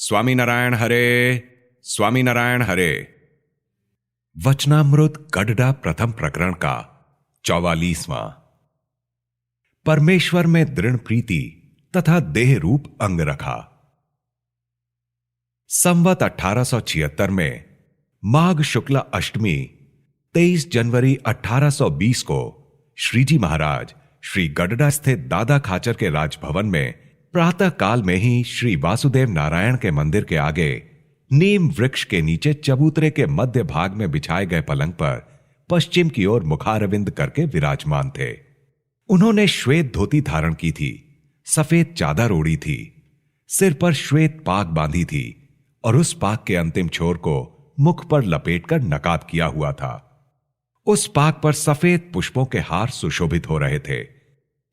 स्वामीनारायण हरे, स्वामीनारायण हरे। वचनामृत गडडा प्रथम प्रकरण का 44वां। परमेश्वर में दृढ़ प्रीति तथा देह रूप अंग रखा। संवत 1876 में माघ शुक्ला अष्टमी 23 जनवरी 1820 को श्रीजी महाराज श्री गडडा स्थित दादा खाचर के राजभवन में प्रातः काल में ही श्री वासुदेव नारायण के मंदिर के आगे नीम वृक्ष के नीचे चबूतरे के मध्य भाग में बिछाए गए पलंग पर पश्चिम की ओर मुखारविंद करके विराजमान थे। उन्होंने श्वेत धोती धारण की थी, सफेद चादर ओढ़ी थी, सिर पर श्वेत पाग बांधी थी और उस पाग के अंतिम छोर को मुख पर लपेटकर नकाब किया हुआ था। उस पाग पर सफेद पुष्पों के हार सुशोभित हो रहे थे।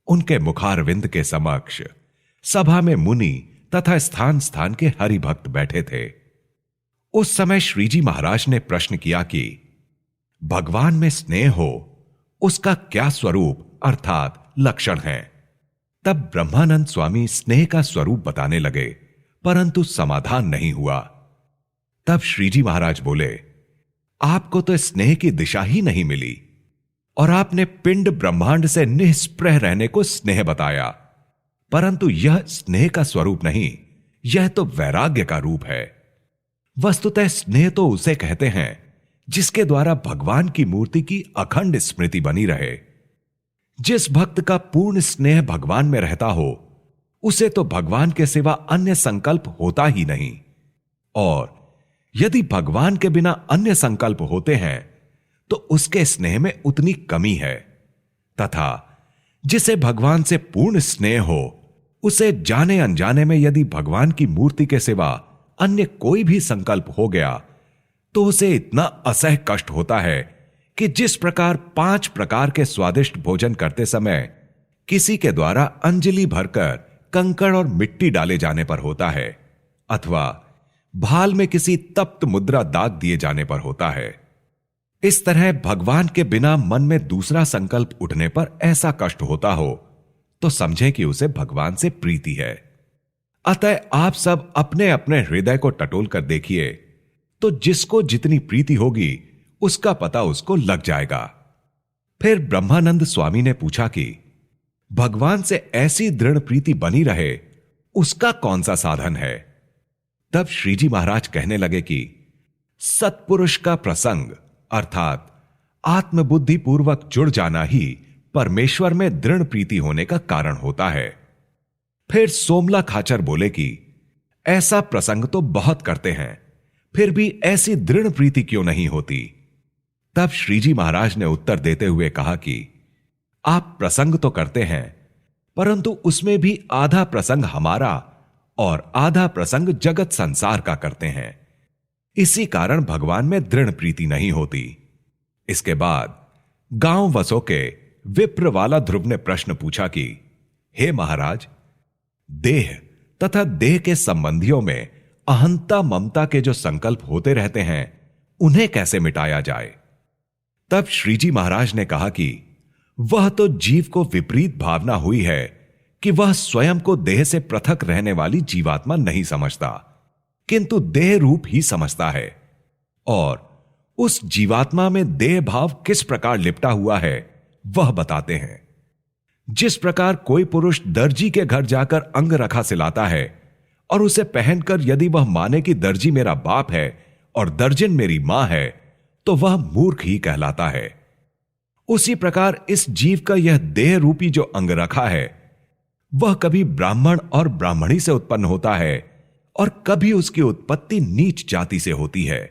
उनके मुखारविंद के समक्ष सभा में मुनि तथा स्थान स्थान के हरि भक्त बैठे थे। उस समय श्रीजी महाराज ने प्रश्न किया कि भगवान में स्नेह हो उसका क्या स्वरूप अर्थात लक्षण है। तब ब्रह्मानंद स्वामी स्नेह का स्वरूप बताने लगे, परंतु समाधान नहीं हुआ। तब श्रीजी महाराज बोले, आपको तो स्नेह की दिशा ही नहीं मिली और आपने पिंड ब्रह्मांड से निस्पृह रहने को स्नेह बताया, परंतु यह स्नेह का स्वरूप नहीं, यह तो वैराग्य का रूप है। वस्तुतः स्नेह तो उसे कहते हैं जिसके द्वारा भगवान की मूर्ति की अखंड स्मृति बनी रहे। जिस भक्त का पूर्ण स्नेह भगवान में रहता हो उसे तो भगवान के सिवा अन्य संकल्प होता ही नहीं, और यदि भगवान के बिना अन्य संकल्प होते हैं तो उसके स्नेह में उतनी कमी है, तथा जिसे भगवान से पूर्ण स्नेह हो उसे जाने अनजाने में यदि भगवान की मूर्ति के सिवा अन्य कोई भी संकल्प हो गया तो उसे इतना असह कष्ट होता है कि जिस प्रकार 5 प्रकार के स्वादिष्ट भोजन करते समय किसी के द्वारा अंजलि भरकर कंकड़ और मिट्टी डाले जाने पर होता है, अथवा भाल में किसी तप्त मुद्रा दाग दिए जाने पर होता है, इस तरह भगवान के बिना मन में दूसरा संकल्प उठने पर ऐसा कष्ट होता हो तो समझें कि उसे भगवान से प्रीति है। अतः आप सब अपने अपने हृदय को टटोल कर देखिए तो जिसको जितनी प्रीति होगी उसका पता उसको लग जाएगा। फिर ब्रह्मानंद स्वामी ने पूछा कि भगवान से ऐसी दृढ़ प्रीति बनी रहे उसका कौन सा साधन है। तब श्रीजी महाराज कहने लगे कि सत्पुरुष का प्रसंग अर्थात आत्मबुद्धि पूर्वक जुड़ जाना ही परमेश्वर में दृढ़ प्रीति होने का कारण होता है। फिर सोमला खाचर बोले कि ऐसा प्रसंग तो बहुत करते हैं, फिर भी ऐसी दृढ़ प्रीति क्यों नहीं होती। तब श्रीजी महाराज ने उत्तर देते हुए कहा कि आप प्रसंग तो करते हैं, परंतु उसमें भी आधा प्रसंग हमारा और आधा प्रसंग जगत संसार का करते हैं, इसी कारण भगवान में दृढ़ प्रीति नहीं होती। इसके बाद गांव वसों के विप्रवाला ध्रुव ने प्रश्न पूछा कि हे महाराज, देह तथा देह के संबंधियों में अहंता ममता के जो संकल्प होते रहते हैं उन्हें कैसे मिटाया जाए। तब श्रीजी महाराज ने कहा कि वह तो जीव को विपरीत भावना हुई है कि वह स्वयं को देह से पृथक रहने वाली जीवात्मा नहीं समझता, किंतु देह रूप ही समझता है, और उस जीवात्मा में देह भाव किस प्रकार लिपटा हुआ है वह बताते हैं। जिस प्रकार कोई पुरुष दर्जी के घर जाकर अंग रखा सिलाता है और उसे पहनकर यदि वह माने कि दर्जी मेरा बाप है और दर्जिन मेरी मां है तो वह मूर्ख ही कहलाता है, उसी प्रकार इस जीव का यह देह रूपी जो अंग रखा है वह कभी ब्राह्मण और ब्राह्मणी से उत्पन्न होता है और कभी उसकी उत्पत्ति नीच जाति से होती है,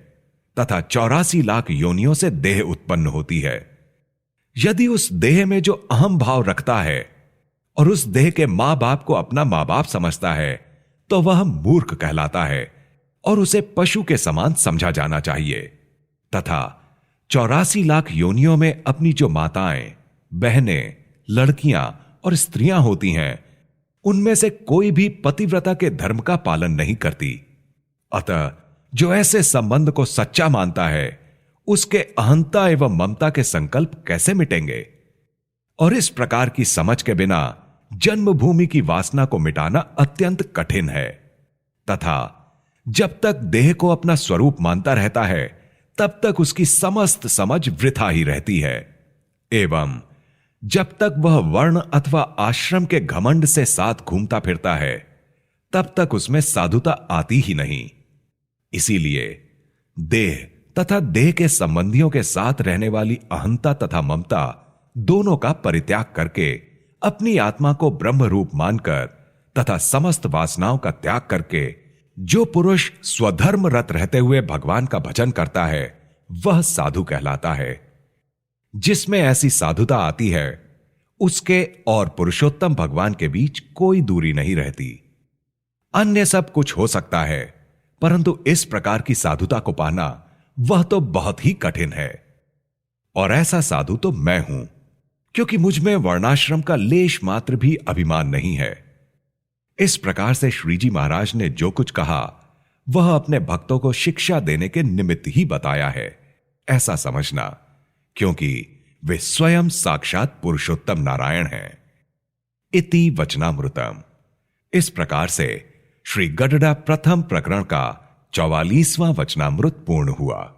तथा 84 लाख योनियों से देह उत्पन्न होती है। यदि उस देह में जो अहम भाव रखता है और उस देह के मां बाप को अपना मां बाप समझता है तो वह मूर्ख कहलाता है और उसे पशु के समान समझा जाना चाहिए, तथा 84 लाख योनियों में अपनी जो माताएं, बहनें, लड़कियां और स्त्रियां होती हैं उनमें से कोई भी पतिव्रता के धर्म का पालन नहीं करती। अतः जो ऐसे संबंध को सच्चा मानता है उसके अहंता एवं ममता के संकल्प कैसे मिटेंगे। और इस प्रकार की समझ के बिना जन्मभूमि की वासना को मिटाना अत्यंत कठिन है, तथा जब तक देह को अपना स्वरूप मानता रहता है तब तक उसकी समस्त समझ वृथा ही रहती है, एवं जब तक वह वर्ण अथवा आश्रम के घमंड से साथ घूमता फिरता है तब तक उसमें साधुता आती ही नहीं। इसीलिए देह तथा देह के संबंधियों के साथ रहने वाली अहंता तथा ममता दोनों का परित्याग करके अपनी आत्मा को ब्रह्म रूप मानकर तथा समस्त वासनाओं का त्याग करके जो पुरुष स्वधर्म रत रहते हुए भगवान का भजन करता है वह साधु कहलाता है। जिसमें ऐसी साधुता आती है उसके और पुरुषोत्तम भगवान के बीच कोई दूरी नहीं रहती। अन्य सब कुछ हो सकता है, परंतु इस प्रकार की साधुता को पाना वह तो बहुत ही कठिन है। और ऐसा साधु तो मैं हूं, क्योंकि मुझ में वर्णाश्रम का लेश मात्र भी अभिमान नहीं है। इस प्रकार से श्रीजी महाराज ने जो कुछ कहा वह अपने भक्तों को शिक्षा देने के निमित्त ही बताया है, ऐसा समझना, क्योंकि वे स्वयं साक्षात पुरुषोत्तम नारायण हैं। इति वचनामृतम। इस प्रकार से श्री गडडा प्रथम प्रकरण का 44वां वचनामृत पूर्ण हुआ।